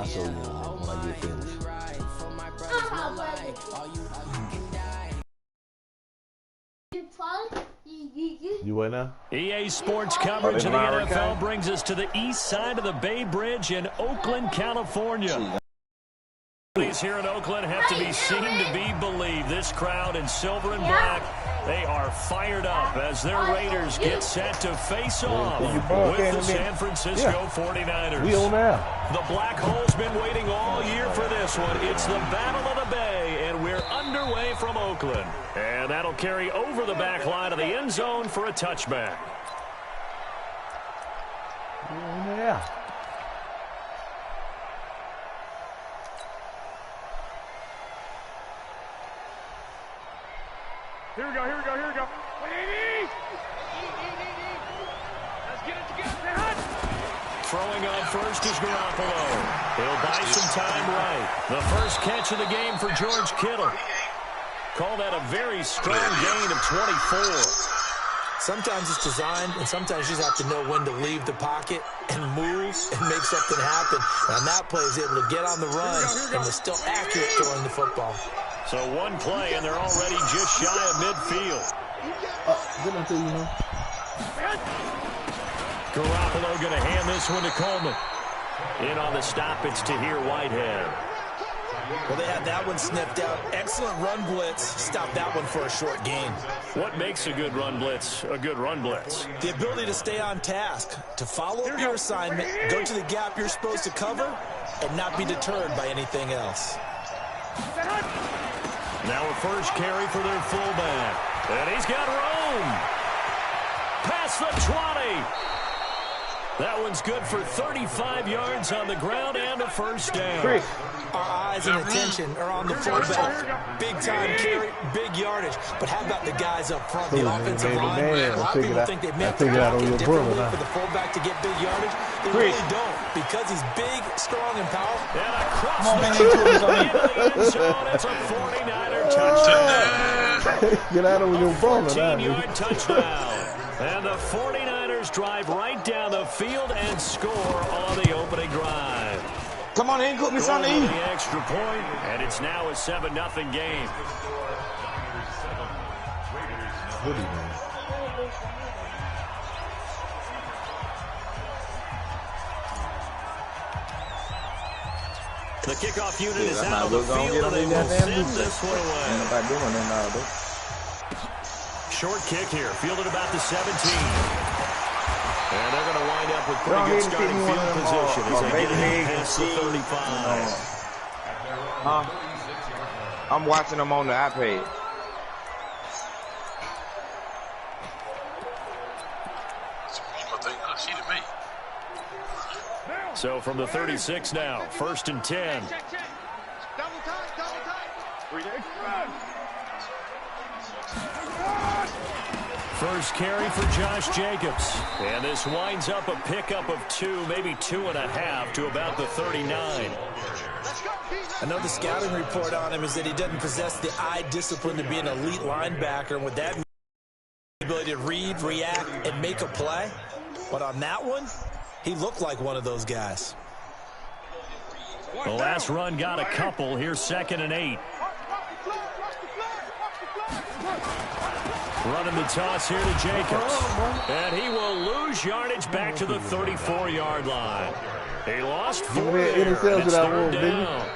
I'll show you when I get finished. You what now? EA Sports coverage of the NFL brings us to the east side of the Bay Bridge in Oakland, California. Here in Oakland have to be seen to be believed. This crowd in silver and black, they are fired up as their Raiders get set to face off with the San Francisco 49ers. We on there. The Black Hole's been waiting all year for this one. It's the Battle of the Bay, and we're underway from Oakland. And that'll carry over the back line of the end zone for a touchback. We on there. Here we go. Let's get it together. Throwing on first is Garoppolo. He'll buy some time right. The first catch of the game for George Kittle. Call that a very strong gain of 24. Sometimes it's designed, and sometimes you just have to know when to leave the pocket and move and make something happen. And on that play, he's able to get on the run and was still accurate throwing the football. So one play, and they're already just shy of midfield. Good enough to you know. Garoppolo going to hand this one to Coleman. In on the stop, it's Tahir Whitehead. Well, they had that one sniffed out. Excellent run blitz. Stop that one for a short gain. What makes a good run blitz a good run blitz? The ability to stay on task, to follow up your assignment, go to the gap you're supposed to cover, and not be deterred by anything else. Now a first carry for their fullback. And he's got room. Past the 20. That one's good for 35 yards on the ground and a first down. Our eyes and attention are on the fullback. Big time carry, big yardage. But how about the guys up front, the offensive line? A lot of people think they meant to block it differently for the fullback to get big yardage. They really don't, because he's big, strong, and powerful. And across the end zone, it's a 49er touchdown. Get out of your ball. 14-yard touchdown. And the 49ers drive right down the field and score on the opening drive. Come on in, cook me something to eat. The extra point, and it's now a 7-0 game. The kickoff unit is out of the field, and they will send this one away. Short kick here, fielded about the 17. And they're going to wind up with pretty good starting field position as they get it past the 35. I'm watching them on the iPad. So from the 36 now, 1st and 10. First carry for Josh Jacobs. And this winds up a pickup of 2, maybe 2.5 to about the 39. I know the scouting report on him is that he doesn't possess the eye discipline to be an elite linebacker. And with that ability to read, react, and make a play. But on that one, he looked like one of those guys. The last run got a couple. Here's 2nd and 8. Running the toss here to Jacobs. And he will lose yardage back to the 34-yard line. He lost 4 there, and it's 3rd down.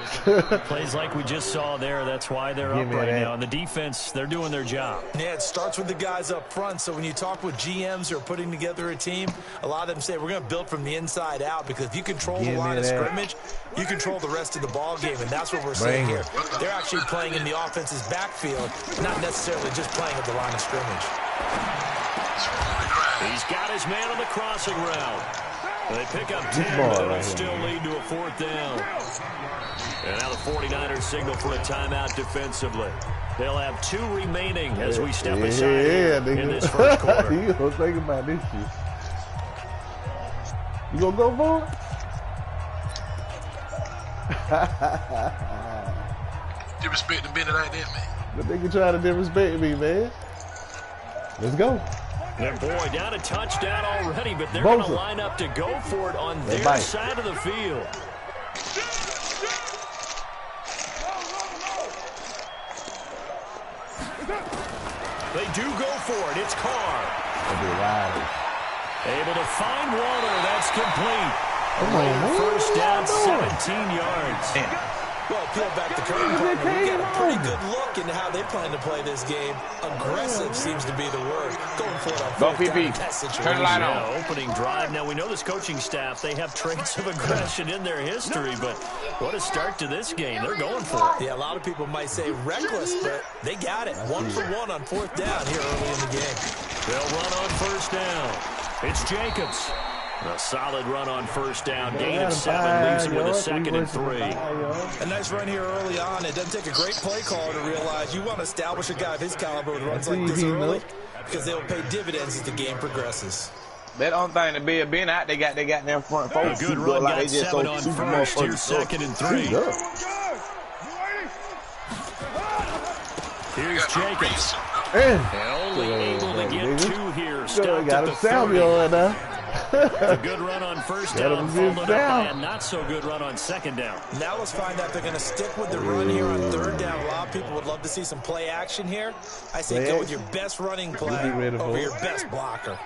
Plays like we just saw there. That's why they're up right now. And the defense, they're doing their job. Yeah, it starts with the guys up front. So when you talk with GMs who are putting together a team, a lot of them say we're going to build from the inside out, because if you control the line of scrimmage, you control the rest of the ball game, and that's what we're seeing here. They're actually playing in the offense's backfield, not necessarily just playing at the line of scrimmage. He's got his man on the crossing route. They pick up 10, but it'll still lead to a 4th down. And now the 49ers signal for a timeout defensively. They'll have 2 remaining as we step aside in this first quarter. You gonna think about this shit. You gonna go for it? Disrespecting Bennett like that, man. The nigga trying to disrespect me, man. Let's go. And boy, down a touchdown already, but they're going to line up to go for it on their side of the field. They do go for it. It's Carr. Able to find Waller. That's complete. Come on, man. First down, 17 yards. Well, peel back the curtain, partner. We got a pretty good look into how they plan to play this game. Aggressive seems to be the word. Going for it on fourth down in that situation. Turn the light on. Opening drive. Now, we know this coaching staff, they have traits of aggression in their history, but what a start to this game. They're going for it. Yeah, a lot of people might say reckless, but they got it. 1 for 1 on fourth down here early in the game. They'll run on first down. It's Jacobs. A solid run on first down. Gain of 7 leaves him with a 2nd and 3. A nice run here early on. It doesn't take a great play caller to realize you want to establish a guy of his caliber with runs like this early because they will pay dividends as the game progresses. That only thing to be being out, they got them front folks. A good run, like got 7 on first. Here's 2nd and 3. Here's Jacobs. Only able to get 2 here. Stopped at the 30. A good run on first down, followed up by a not-so-good run on 2nd down. Now let's find out they're going to stick with the run here on 3rd down. A lot of people would love to see some play action here. I say go with your best running play over your best blocker.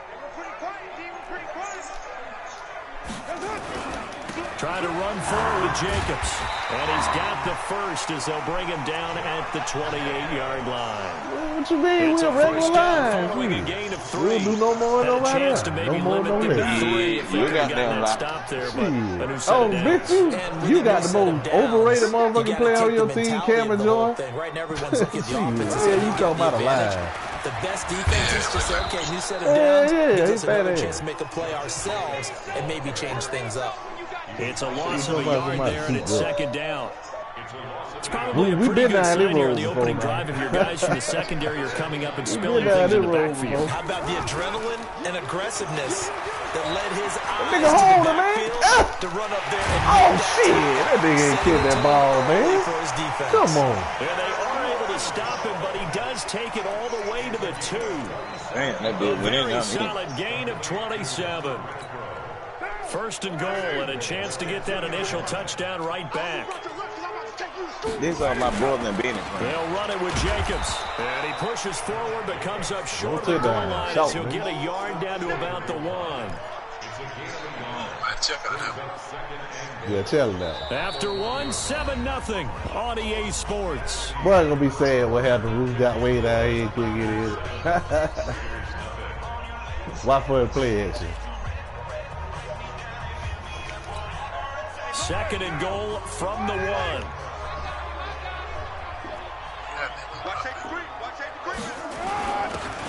Trying to run forward with Jacobs. And he's got the first as they'll bring him down at the 28-yard line. What you mean? It's we're a regular first down line. following a gain of 3. We'll do no more, Had a chance to no maybe more, limit them to 3 if they could have gotten that lot. stop there, but a new set Oh, of downs. bitch, you got the most overrated motherfucking player on your team, Cameron Joy. Right now, everyone's looking at the offense. Yeah, you talking about a line. The best defense is to say, okay, new set of downs. Yeah, gives he's us another badass. chance to make a play ourselves and maybe change things up. It's a loss of a yard there, and it's 2nd down. It's probably a We've pretty been good down sign this here in road the opening before, drive if your guys from the secondary are coming up and We've spilling been down things in this the road backfield. before. How about the adrenaline and aggressiveness that led his eyes nigga to the hold him, man. backfield to run up there and Oh, make shit. That nigga ain't killed that ball, man. for his defense. Come on. And they are able to stop him, but he does take it all the way to the 2. Man, that A dude went in very there. solid gain of 27. 1st and goal, and a chance to get that initial touchdown right back. These are my brother and Benny. They'll run it with Jacobs. And he pushes forward, but comes up short of the goal line as he'll get a yard down to about the 1. Yeah, tell him that. After 1, 7-0 on EA Sports. Boy, I'm going to be sad what happened. Roof got way down here and couldn't get in. Watch for a play action. 2nd and goal from the 1.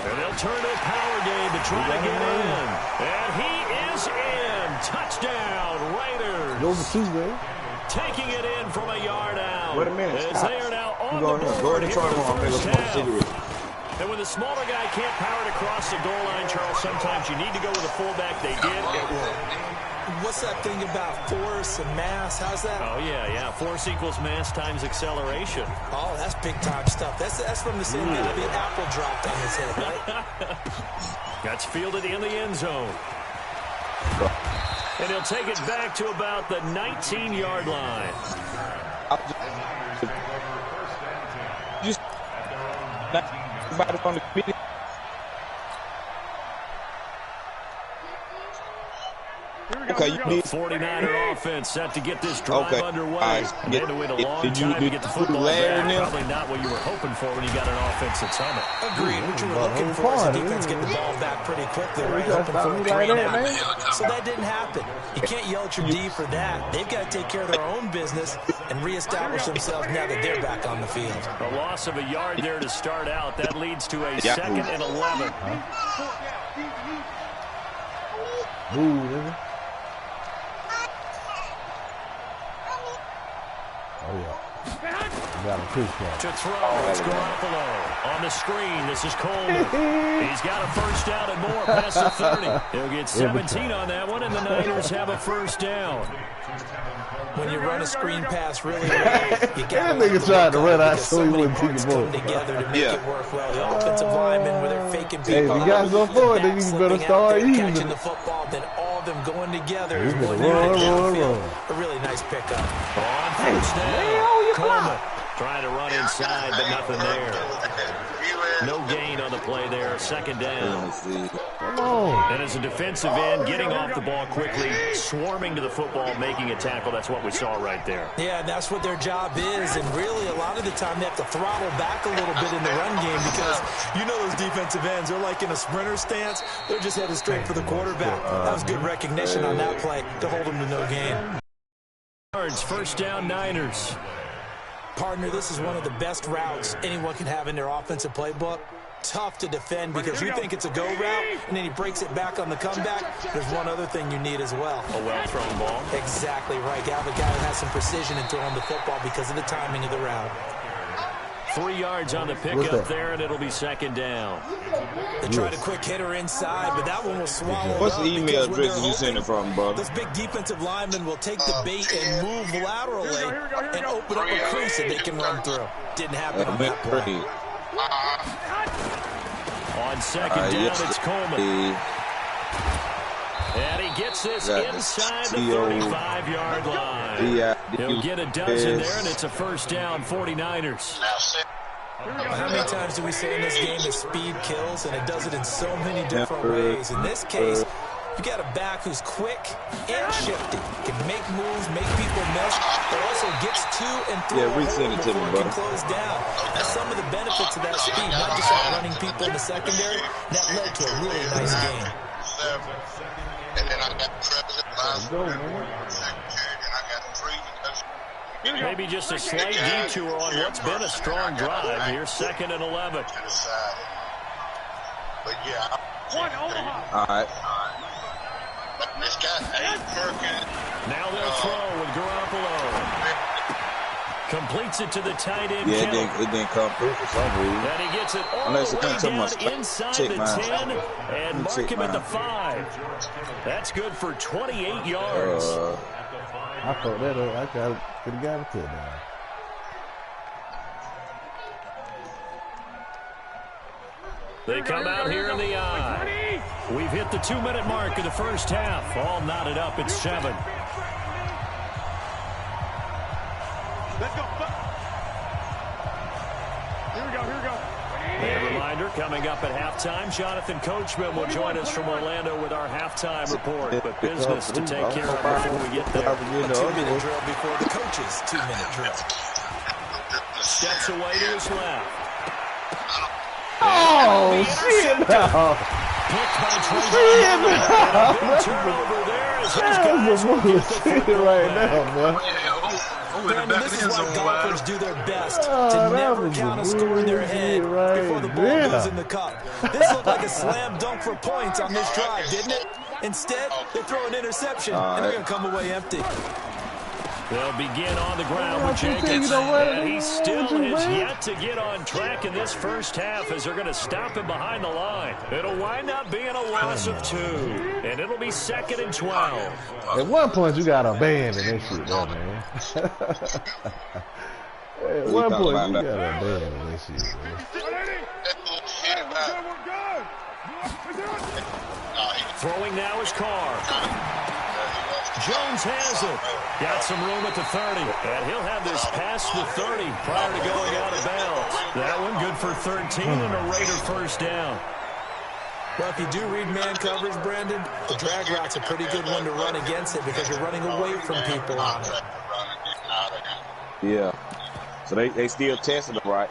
And they'll turn to a power game to try to get in. And he is in. Touchdown, Raiders. Go for 2, man. Taking it in from a yard out. Wait a minute. As they are now on Go the ahead. board Go here ahead. in the I'm going to first smoke a half. cigarette. And when the smaller guy can't power it across the goal line, Charles, sometimes you need to go with a fullback. They did. It worked. What's that thing about force and mass? How's that? Oh, yeah. Force equals mass times acceleration. Oh, that's big-time stuff. That's from the same guy the apple dropped on his head, right? That's fielded in the end zone. And he'll take it back to about the 19-yard line. Just from the committee. Okay, you need 49er offense set to get this drive underway. Right. And they had to wait a long time to get the football back. Probably not what you were hoping for when you got an offense that's humming. Agreed. What you were looking for is the defense getting the ball back pretty quickly, right? Hoping for a 3-and-out. So that didn't happen. You can't yell at your D for that. They've got to take care of their own business and reestablish themselves now that they're back on the field. A loss of a yard there to start out. That leads to a 2nd and 11. Move, nigga. Oh, yeah. You got a push back. To throw, it's Garoppolo. On the screen, this is Coleman. He's got a first down and more past the 30. He'll get 17 on that one, and the Niners have a first down. When you run a screen pass really well, you got That nigga tried to run out so he wouldn't parts take the ball. come together to make it work well. The offensive linemen where they're faking people. Hey, if you guys go for it, then you better start catching using the it. football, then all of them going together. You is better going to run. A really nice pickup. On first down, Man, on your Coleman. clock. Trying to run inside, but nothing there. No gain on the play there. Second down. Come on. And as a defensive end, getting off the ball quickly, swarming to the football, making a tackle. That's what we saw right there. Yeah, that's what their job is. And really, a lot of the time, they have to throttle back a little bit in the run game because you know those defensive ends, they're like in a sprinter stance. They're just headed straight for the quarterback. That was good recognition on that play to hold them to no gain. First down, Niners. Partner, this is one of the best routes anyone can have in their offensive playbook. Tough to defend because you think it's a go route, and then he breaks it back on the comeback. There's one other thing you need as well. A well-thrown ball. Exactly right. You have a guy who has some precision in throwing the football because of the timing of the route. 3 yards on the pickup there, and it'll be second down. They tried a quick hitter inside, but that one will swallow. What's the email address you sent it from, bro? This big defensive lineman will take the bait and move laterally and open up a crease that they can run through. Didn't happen on that play. On second down, it's Coleman. And he gets this inside the 35-yard line. He'll get a dozen there, and it's a first down, 49ers. How many times do we say in this game that speed kills, and it does it in so many different ways? In this case, you got a back who's quick and shifty, can make moves, make people miss, but also gets to and through before he can close down. That's some of the benefits of that speed, not just outrunning people in the secondary. That led to a really nice game. And then I got Travis last and I got 3. Maybe just a slight detour on what's been a strong drive. Here's 2nd and 11. But yeah. All right. But this guy ain't Perkins. Now they'll throw with Garoppolo. Completes it to the tight end. Yeah, it didn't come through for some reason. And he gets it all the way down inside the 10 and mark him at the 5. That's good for 28 yards. I thought that I could have got it to now. They come out here in the eye. We've hit the 2-minute mark of the first half. All knotted up at 7. Let's go. Here we go. And a reminder, coming up at halftime, Jonathan Coachman will join us from Orlando with our halftime report. But business to take care of before we get there. A 2-minute drill before the coach's 2-minute drill. Steps away to his left. Oh, shit now. Picked by Trey. Turnover there as his guys will get the football right back. now, man. This is why golfers do their best to never count a score in their head before the ball goes in the cup. This looked like a slam dunk for points on this drive, didn't it? Instead, they throw an interception, and they're going to come away empty. They'll begin on the ground with Jacobs, and he still has yet to get on track in this first half as they're going to stop him behind the line. It'll wind up being a loss of 2, and it'll be 2nd and 12. At one point, you got to abandon that shit, though, man. At one point, you got to abandon that shit, man. Throwing now is Carr. Jones has it. Got some room at the 30. And he'll have this past the 30 prior to going out of bounds. That one good for 13 and a Raider first down. Well, if you do read man coverage, Brandon, the drag rout's a pretty good one to run against it because you're running away from people on it. Yeah. So they still testing them, right?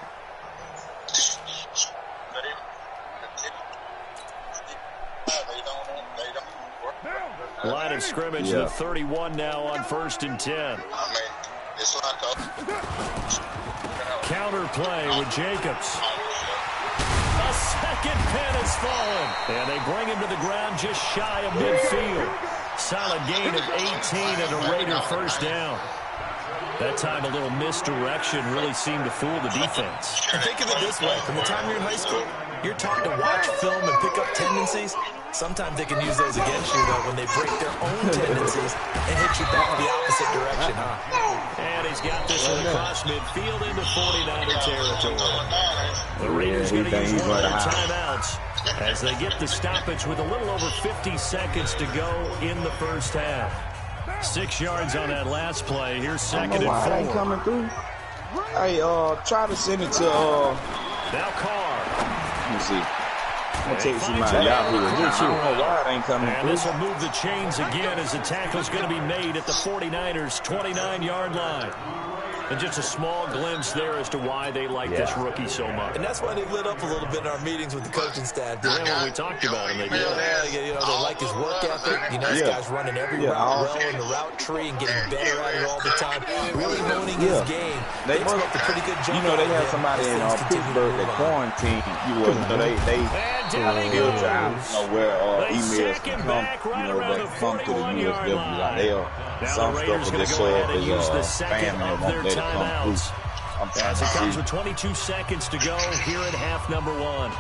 Line of scrimmage, the 31 now on 1st and 10. Counter play with Jacobs. A second pin has fallen. And they bring him to the ground just shy of midfield. Solid gain of 18 and a Raider first down. That time a little misdirection really seemed to fool the defense. And think of it this way. From the time you're in high school, you're taught to watch film and pick up tendencies. Sometimes they can use those against you, though, when they break their own tendencies and hit you back the opposite direction, huh? And he's got this one across midfield into 49er territory. The Raiders going to use one of their timeouts as they get the stoppage with a little over 50 seconds to go in the first half. 6 yards on that last play. Here's 2nd and 4. Hey, try to send it to Now Carr. let me see. I'm gonna text you my Yahoo. I don't know why it ain't coming And through. this will move the chains again as the tackle's going to be made at the 49ers' 29-yard line. And just a small glimpse there as to why they like this rookie so much. And that's why they lit up a little bit in our meetings with the coaching staff. Yeah, when we talked about him, they did. They like his work ethic. This guy's running every route well in the route tree and getting better at it all the time. Really honing his game. They expect a pretty good job. They have somebody in Pittsburgh that quarantine. And down he goes. Where They emails sack him come, back right around the that come to the 41-yard USW. line. Like they'll Now some the stuff Raiders will going to just go show ahead up and use the as second spam of and their won't let it come timeouts. through. I'm trying As to it comes see. with 22 seconds to go here at half number 1.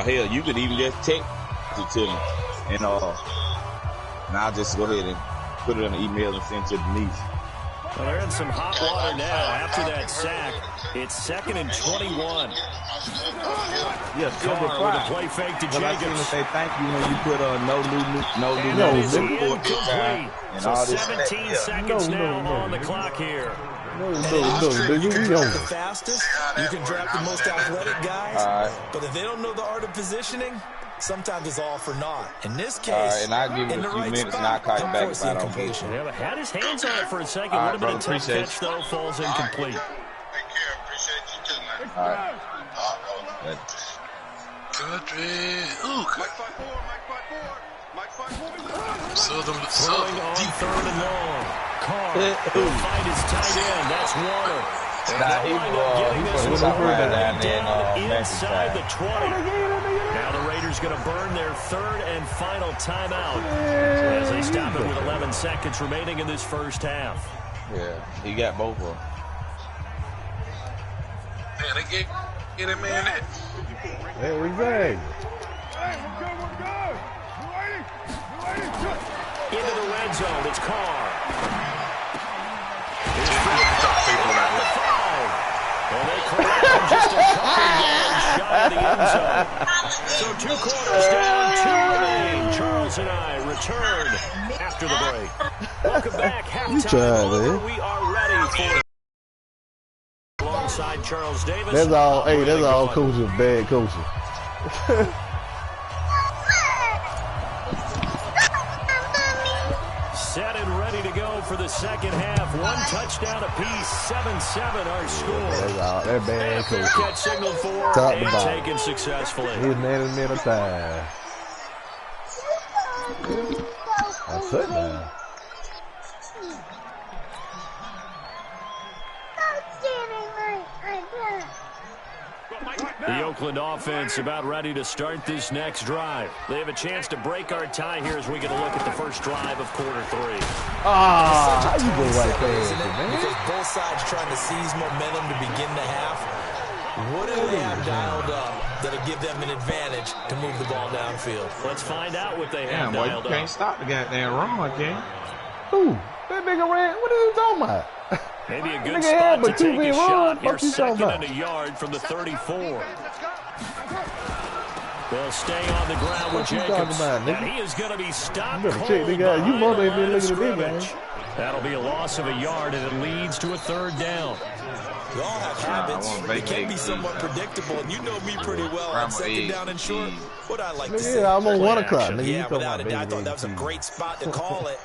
Hell, you could even just text it to them, and I'll just go ahead and put it in an email and send it to Denise. Well, they're in some hot water now after that sack. It's 2nd and 21. Yeah, still Carr with a play fake to But I seem to Jacobs. say thank you when you put no And new that is report this time, incomplete. and So all this 17 seconds now on the clock here. You can draft the fastest, you can draft the most athletic guys, but if they don't know the art of positioning, sometimes it's all for naught. In this case, and I'll give it in a the few right minutes, and spot, I'll call you back force if I don't incompletion. Yeah, but had his hands on it for a second. All Would right, have been a brother, tough appreciate catch, though. Falls incomplete. Take care. Appreciate you too, man. All right. Brother. Country. Ooh, Mike 5-4. Mike 5-4. Southern Throwing on deep. 3rd and long. Carr will find his tight end. That's Warner. And they'll wind up getting this one down inside the 20. Now the Raiders going to burn their 3rd and final timeout as they stop it with 11 seconds remaining in this first half. Yeah, he got both of them. Man, they get a man that. There we go. Into the red zone. It's Carr. And they corral him just a couple yards shy of the end zone. So 2 quarters down, 2 remain. Charles and I return after the break. Welcome back. Halftime over. We are ready for alongside Charles Davis. That's all coaches, bad coaches. Set and ready to go for the second half. 1 touchdown apiece, 7-7 our score. They're bad And coaches. catch signaled for Top to and bottom. taken successfully. He's man and man of time. That's it now. The Oakland offense about ready to start this next drive. They have a chance to break our tie here as we get a look at the first drive of quarter 3. How you go right there, man? Because both sides trying to seize momentum to begin the half. What do they have dialed up that'll give them an advantage to move the ball downfield? Let's find out what they Damn, have boy, you dialed can't up. stop the goddamn run, can you? Who? That nigga ran. What are you talking about? Maybe a Nigga good had spot to but 2 take a big shot runs. here. What you talking 2nd about? and a yard from the 34. They'll stay on the ground with What you talking Jacobs. about, nigga? And he is going to be stopped You better cold check the guy. You behind mother the ain't been line of looking at this, scrimmage. That'll be a loss of a yard, and it leads to a 3rd down. We all have habits. They can be somewhat predictable, and you know me pretty well. On 2nd down and short, what I like to say. Yeah, I'm on 1 o'clock. action. Nigga, you Yeah, talking without about a doubt. I baby thought that was a cheese. great spot to call it.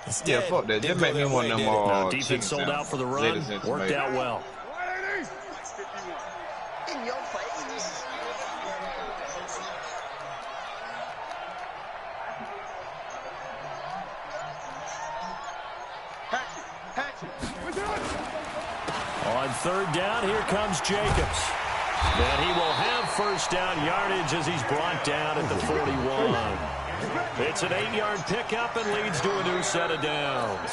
Instead, Yeah, fuck that. didn't Just go make me their one way, of them did it? Now, chicken defense sold out for the run. sandwiches. Worked out well. On 3rd down, here comes Jacobs. And he will have 1st down yardage as he's brought down at the 41. It's an 8-yard pickup and leads to a new set of downs.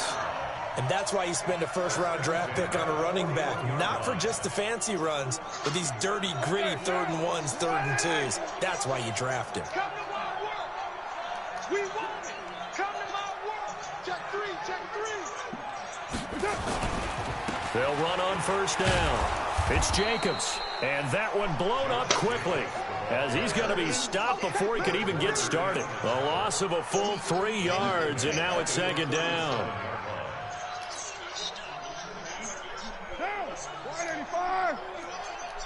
And that's why you spend a 1st-round draft pick on a running back. Not for just the fancy runs, but these dirty, gritty 3rd and 1s, 3rd and 2s. That's why you draft him. We want it. Come to my world. Check 3. They'll run on 1st down. It's Jacobs, and that one blown up quickly as he's going to be stopped before he could even get started. A loss of a full 3 yards, and now it's 2nd down.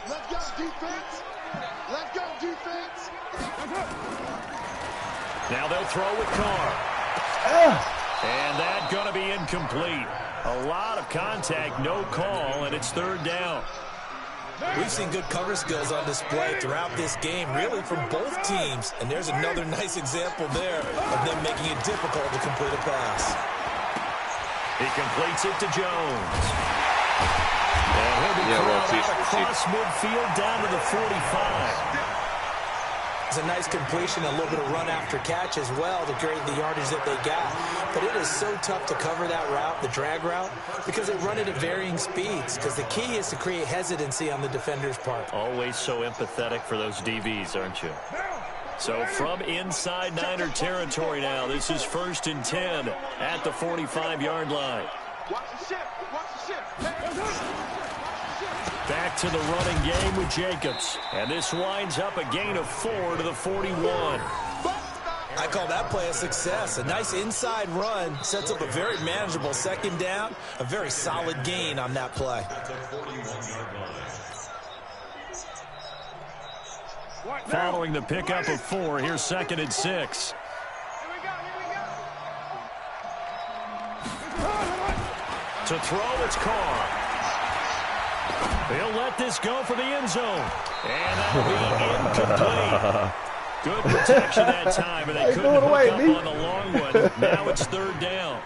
Let's go, defense. Let's go, defense. Now they'll throw with Carr. And that's going to be incomplete. A lot of contact, no call, and it's third down. We've seen good cover skills on display throughout this game, really from both teams. And there's another nice example there of them making it difficult to complete a pass. He completes it to Jones. And he'll be across midfield down to the 45. It's a nice completion, a little bit of run after catch as well to create the yardage that they got. But it is so tough to cover that route, the drag route, because they run it at varying speeds. Because the key is to create hesitancy on the defender's part. Always so empathetic for those DBs, aren't you? So from inside Niner territory now, this is 1st and 10 at the 45-yard line. Watch the shift. Watch the shift. Back to the running game with Jacobs. And this winds up a gain of 4 to the 41. I call that play a success. A nice inside run sets up a very manageable second down. A very solid gain on that play. Following the pickup of 4, here's 2nd and 6. To throw, it's Carr. He'll let this go for the end zone. And that'll be incomplete. Good protection that time, and they couldn't hook up on the long one. Now it's third down.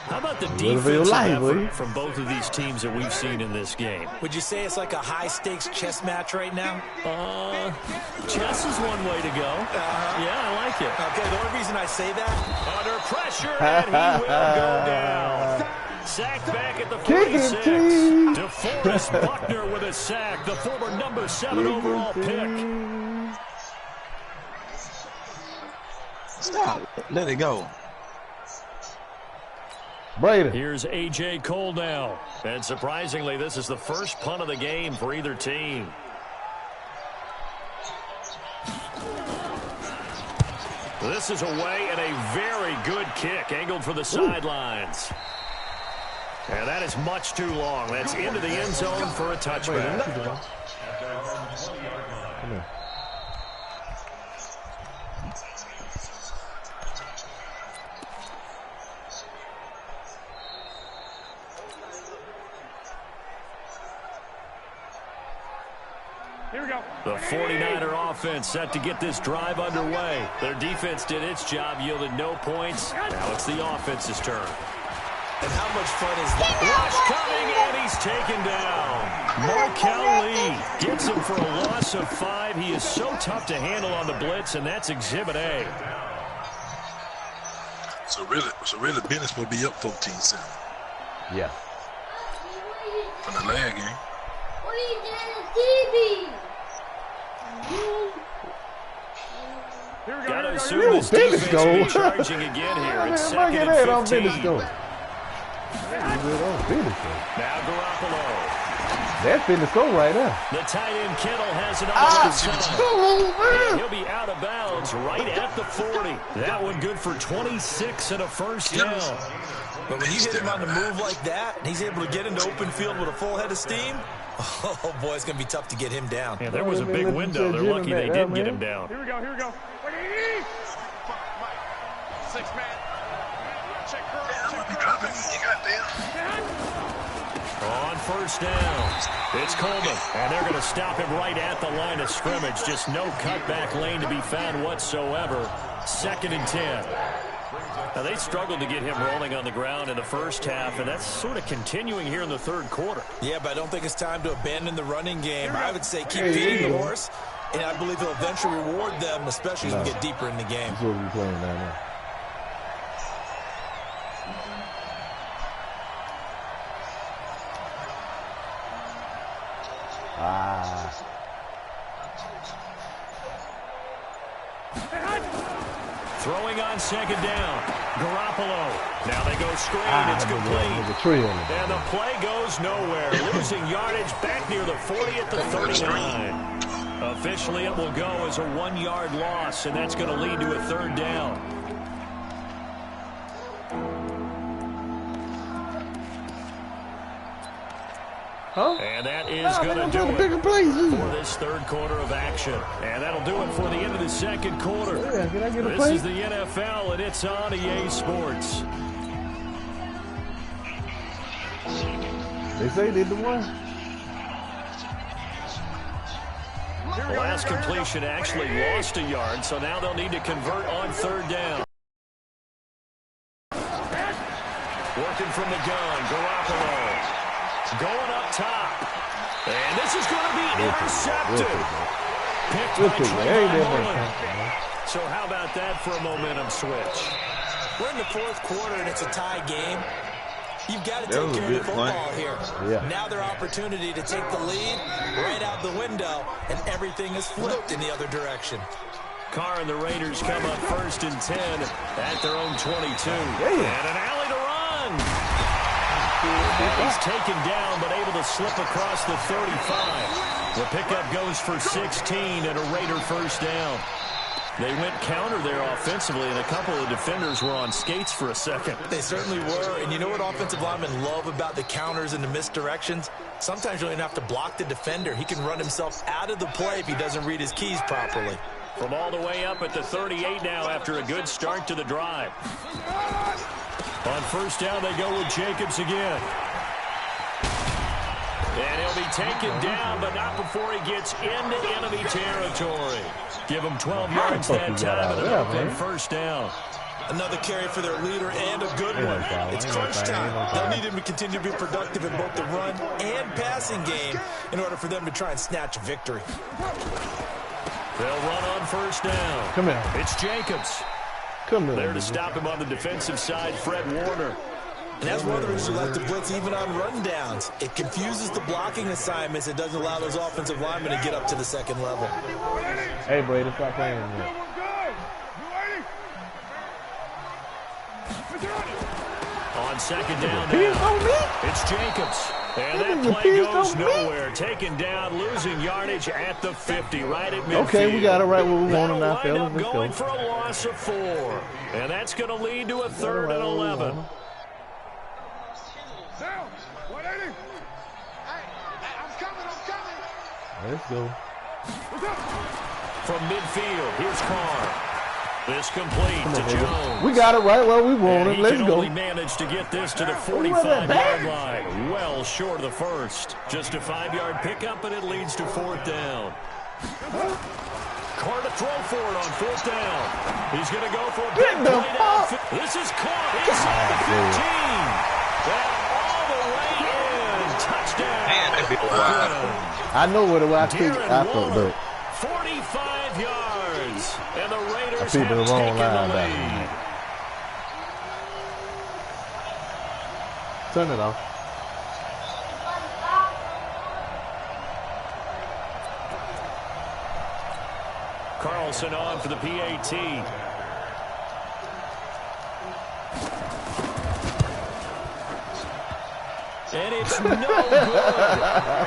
How about the defensive effort from both of these teams that we've seen in this game? Would you say it's like a high-stakes chess match right now? Chess is one way to go. Yeah, I like it. Okay, the only reason I say that? Under pressure, and he will go down. Sacked back at the 46. DeForest Buckner with a sack, the former number 7 overall pick. Stop. Let it go. Brady. Here's A.J. Cole now. And surprisingly, this is the first punt of the game for either team. This is away and a very good kick, angled for the sidelines. And that is much too long. That's into the end zone for a touchback. Come here. Here we go. The 49er offense set to get this drive underway. Their defense did its job, yielded no points. Now it's the offense's turn. And how much fun is that? Rush coming, and he's taken down. Markel Lee gets him for a loss of 5. He is so tough to handle on the blitz, and that's Exhibit A. So really, business will be up 14-7. Yeah. From the lag game. What are you doing, TV? Got to assume this defense will be charging again here. It's 2nd and 15. Now Garoppolo. That's finished go right now. The tight end Kittle has it on the he'll be out of bounds right at the 40. That one good for 26 and a first down. But when you hit him on the move like that, and he's able to get into open field with a full head of steam, oh boy, it's going to be tough to get him down. Yeah, there was a big window. They're lucky they didn't get him down. Here we go. Here we go. 6 man. Check On first down, it's Coleman, and they're going to stop him right at the line of scrimmage. Just no cutback lane to be found whatsoever. 2nd and 10. Now, they struggled to get him rolling on the ground in the first half, and that's sort of continuing here in the third quarter. Yeah, but I don't think it's time to abandon the running game. I would say keep feeding the horse, and I believe he'll eventually reward them, especially as we get deeper in the game. That's what we're playing now. Throwing on 2nd down. Garoppolo. Now they go screen. It's complete. And the play goes nowhere. Losing yardage back near the 40 at the 39. Officially, it will go as a 1-yard loss, and that's going to lead to a third down. Huh? And that is going to do it for this third quarter of action. And that'll do it for the end of the second quarter. Yeah, can I get a this play? is the NFL, and it's on EA Sports. They say they the one. The last completion actually lost a yard, so now they'll need to convert on third down. Working from the gun, Garoppolo. Going up top. And this is going to be intercepted. Picked by Trayvon Mullen. So how about that for a momentum switch? We're in the fourth quarter, and it's a tie game. You've got to take care of the football here. Yeah. Now their opportunity to take the lead right out the window, and everything is flipped in the other direction. Carr and the Raiders come up 1st and 10 at their own 22. Yeah. And an alley to run. And he's taken down, but able to slip across the 35. The pickup goes for 16 and a Raider first down. They went counter there offensively, and a couple of defenders were on skates for a second. They certainly were, and you know what offensive linemen love about the counters and the misdirections? Sometimes you don't even have to block the defender. He can run himself out of the play if he doesn't read his keys properly. From all the way up at the 38 now after a good start to the drive. On first down, they go with Jacobs again. And he'll be taken down, but not before he gets into enemy territory. Give him 12 yards that time and an Oakland first down. Another carry for their leader and a good one. It's crunch time. They'll need him to continue to be productive in both the run and passing game in order for them to try and snatch a victory. They'll run on first down. Come here. It's Jacobs. Come here. There to stop him on the defensive side, Fred Warner. And that's one of the reasons you like to blitz even on rundowns. It confuses the blocking assignments. It doesn't allow those offensive linemen to get up to the second level. Hey, Brady, stop playing with me. On second down now, it's Jacobs. And that play goes nowhere. Taken down, losing yardage at the 50, right at midfield. Okay, we got it right where we want it now, fellas. Let's going for a loss of 4. And that's going to lead to a 3rd and 11. Let's go. From midfield, here's Carr. This complete to Jones. We got it right where we want it. Let's go. He can only manage to get this to the 45-yard line. Well short of the first. Just a 5-yard pickup, and it leads to 4th down. Carr to throw for it on 4th down. He's going to go for a big play down. This is caught inside the 15. And all the way in. Touchdown. I know what it was. I thought, look. 45 yards. And the Raiders have taken the lead. Turn it off. Carlson on for the PAT. And it's no good. Well,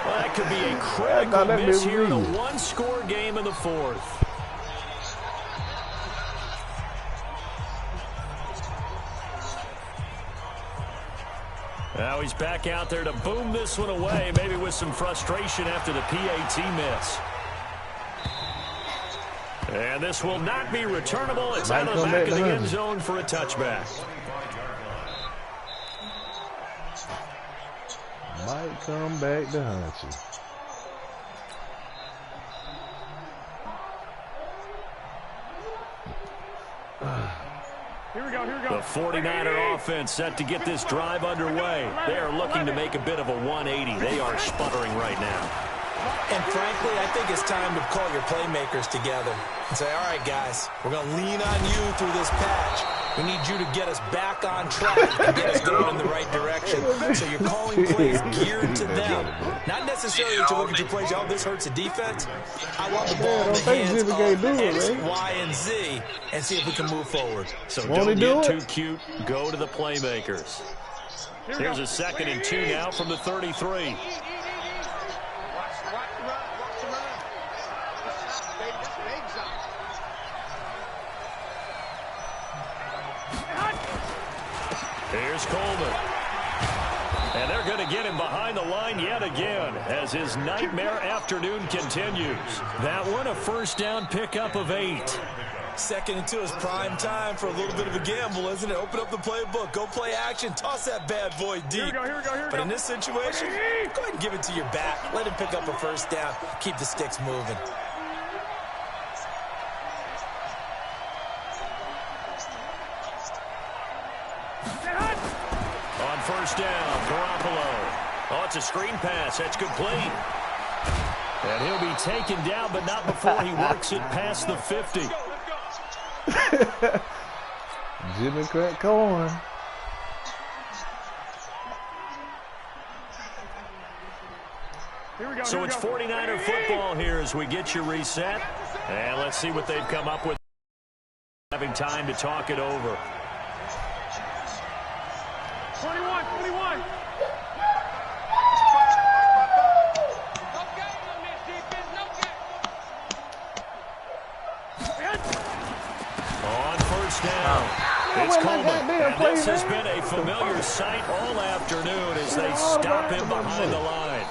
that could be a critical miss here in a one-score game in the 4th. Now he's back out there to boom this one away, maybe with some frustration after the PAT miss. And this will not be returnable. It's out of the back of the end zone for a touchback. Might come back to hunt you. Here we go. The 49er offense set to get this drive underway. They are looking to make a bit of a 180. They are sputtering right now. And frankly, I think it's time to call your playmakers together and say, all right, guys, we're going to lean on you through this patch. We need you to get us back on track and get us going in the right direction. So you're calling plays geared to them. Not necessarily that you look at your plays, oh, this hurts the defense. I want the ball in the hands of X, Y, and Z and see if we can move forward. So don't get too cute. Go to the playmakers. Here's a 2nd and 2 now from the 33. Here's Coleman. And they're going to get him behind the line yet again as his nightmare afternoon continues. That one, a first down pickup of 8. 2nd and 2 is prime time for a little bit of a gamble, isn't it? Open up the playbook, go play action, toss that bad boy deep. Here we go. But in this situation, go ahead and give it to your back. Let him pick up a first down. Keep the sticks moving. On first down, Garoppolo. Oh, it's a screen pass. That's complete. And he'll be taken down, but not before he works it past the 50. Jimmy Crack Corn. So it's 49er football here as we get you reset. And let's see what they've come up with. Having time to talk it over. 21. On first down, it's Coleman. And this has been a familiar sight all afternoon as they stop him behind the line.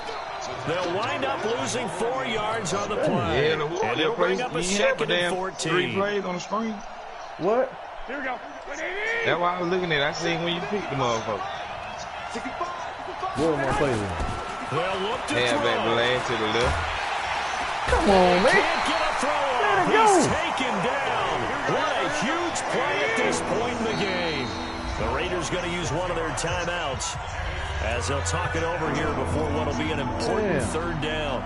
They'll wind up losing 4 yards on the play. Yeah, and they'll bring up a 2nd and 14. 3 plays on the screen. What? Here we go. That's why I was looking at it. I seen when you picked the motherfucker. What am I playing? They'll look to Hand back throw. lane to the left. Come on, man. Can't get a throw off. He's taken down. What a huge play at this point in the game. The Raiders going to use one of their timeouts as they'll talk it over here before what will be an important 3rd down.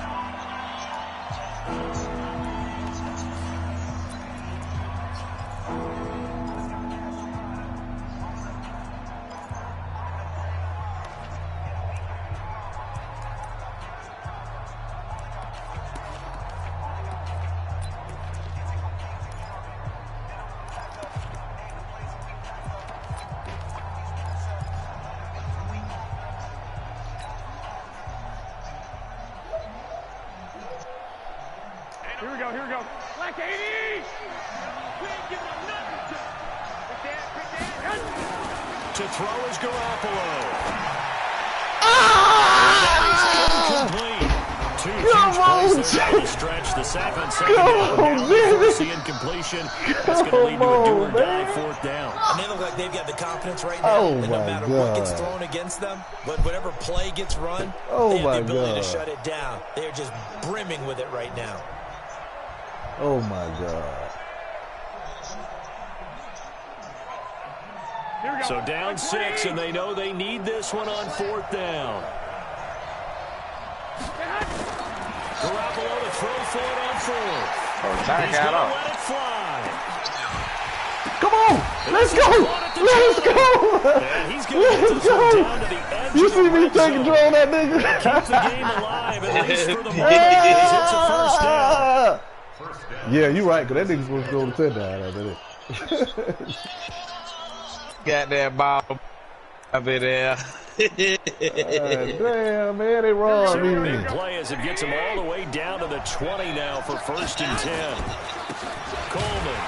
Here we go. Like 80. We ain't giving them nothing. To throw is Garoppolo. Incomplete. 2 huge plays there down the stretch. The sack on 2nd down. Force the incompletion. That's going to lead to a do-or-die 4th down. And they look like they've got the confidence right now. And no matter what gets thrown against them, but whatever play gets run, they have the ability to shut it down. They're just brimming with it right now. Oh my God. Here we go. So down 6, and they know they need this one on 4th down. Garoppolo to throw for it on 4th. Oh, Ty He's got going to off. let it fly. Come on. Let's go. Let's go. And he's going to get this one down to the edge You of the see me red taking zone. control of that nigga? Keep the game alive, at least for the moment. It's a first down. Yeah, you're right, because that nigga's supposed to go to touchdown after that. Got that ball up in there. Damn, man, they robbed me. Big play as it gets him all the way down to the 20 now for 1st and 10. Coleman.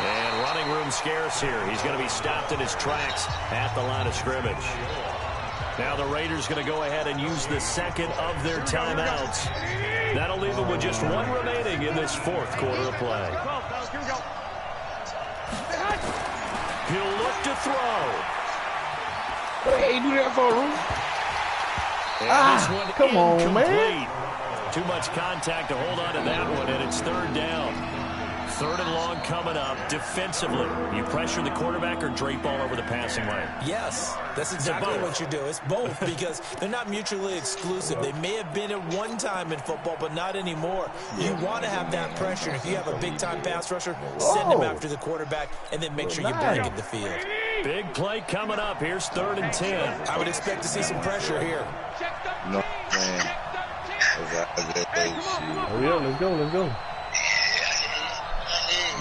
And running room scarce here. He's going to be stopped in his tracks at the line of scrimmage. Now the Raiders going to go ahead and use the 2nd of their timeouts. That'll leave them with just 1 remaining in this 4th quarter of play. Here we go. He'll look to throw. Hey, do that for Ruth. And this one come on, incomplete. man. Too much contact to hold on to that one, and it's 3rd down. 3rd and long coming up. Defensively, you pressure the quarterback or drape all over the passing lane? Yes, that's exactly what you do. It's both because they're not mutually exclusive. They may have been at one time in football, but not anymore. You want to have that pressure. If you have a big-time pass rusher, send him after the quarterback, and then make sure you blanket the field. Big play coming up. Here's 3rd and 10. I would expect to see some pressure here. No, man. Hurry up, let's go, let's go.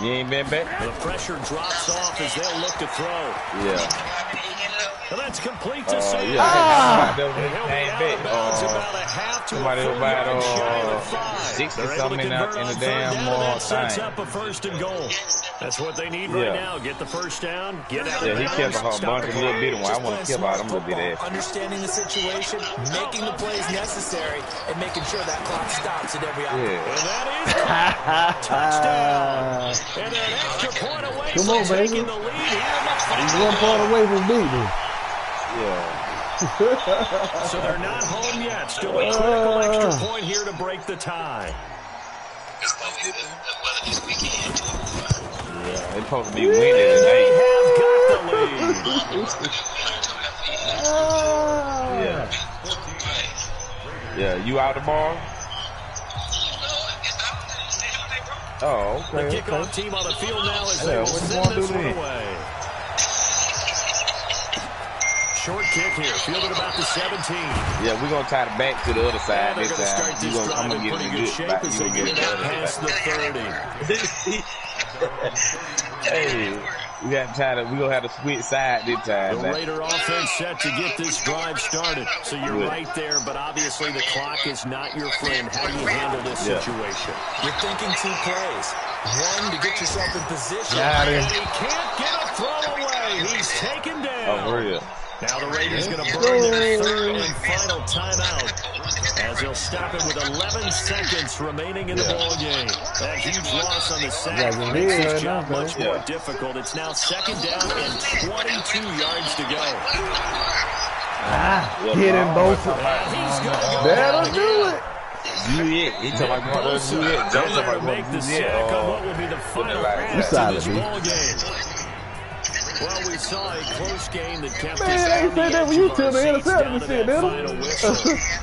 You ain't been back? The pressure drops off as they'll look to throw. Yeah. And that's complete to Sam. Yeah. And he'll be out of bounds about a half to somebody a full about yard shy of the 5. 60 They're able to something convert in on the 3rd damn down, and that sets time. up a 1st and goal. That's what they need right now. Get the first down, get out of he kept bounds, a bunch of little bit of one. I want to keep out him a little bit ass. Understanding the situation, making the plays necessary, and making sure that clock stops at every opportunity. And that is touchdown. And an extra point away Come on, from baby. taking the lead here in the He's final 1 point away from beating. Yeah. So they're not home yet. Still a critical extra point here to break the tie. It's going to be the weather this weekend, too. They're supposed to be winning today. They have got the lead. Yeah, you out tomorrow? Oh, okay. The kickoff team on the field now as they Yeah, will what you send wanna this do one then? away. Short kick here, fielded about the 17. Yeah, we're going to tie it back to the other side They're this going to start time. this I'm drive going in to get pretty it good good shape back. as You they going to get get it it out the other past the side. 30. Hey, we got to we're going to have to switch side this time. The Raider offense set to get this drive started. So you're right there, but obviously the clock is not your friend. How do you handle this situation? You're thinking 2 plays. One, to get yourself in position. And he can't get a throw away. He's taken down. Oh, real. Now the Raiders going to burn their third and final timeout as they'll stop it with 11 seconds remaining in the ball game. That huge loss on the sack makes his job much more difficult. It's now 2nd down and 22 yards to go. Hit him both. He's going to go That'll do it. He talking about going to do it. Don't talk about make the sack on what will be the final pass of this ball game. Well, we saw a close game that kept us Man, I ain't on said the that edge when you of tell our the seats interception down to shit, that didn't final whistle.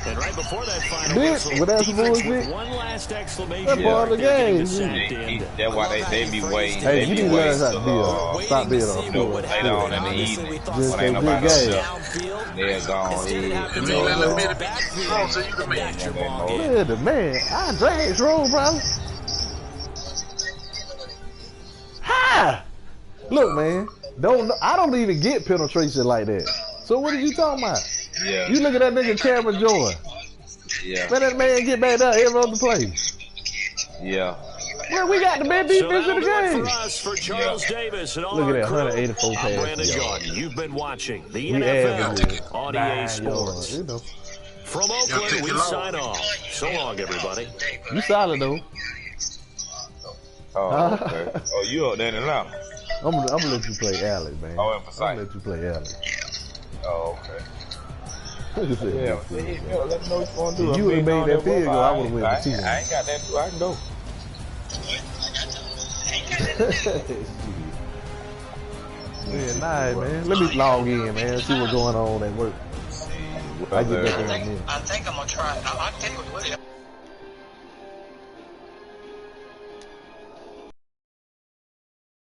And right before that final Bitch, whistle, well, that's defense bullshit. with one last exclamation That's part of the mark, they're getting game. the sack to end it. That's why they be waiting. Hey, They you be need to learn waiting how to deal. till, Stop being you know, on later on in the evening. Just When ain't a nobody good game. else. They're gone. Yeah, the man. I drag roll, bro. Ha! Look, man. I don't even get penetration like that. So what are you talking about? Yeah. You look at that nigga Cameron Jordan. Yeah. Man, that man get back there every other play. Yeah. Man, we got the best defense in the game. For us, for Charles Davis and all Look at our that, crew. 184 I'm pass Brandon yards. Gordon. You've been watching the We NFL average on 9 EA Sports. yards, you know. From Oakland, we sign off. So long, everybody. You solid though. Oh, okay. Oh, you up there in now? I'm gonna let you play Alex, man. Oh, in I'm Forsyth. gonna let you play Alex. Oh, okay. Look at that. Yeah, let me know what you want to do. If you ain't made that field goal, I would've went the team. I ain't got that. I can go. Yeah, nice, man. Let me log in, man. See what's going on at work. I get back on there. I think I'm going to try it. I'll tell you what it is.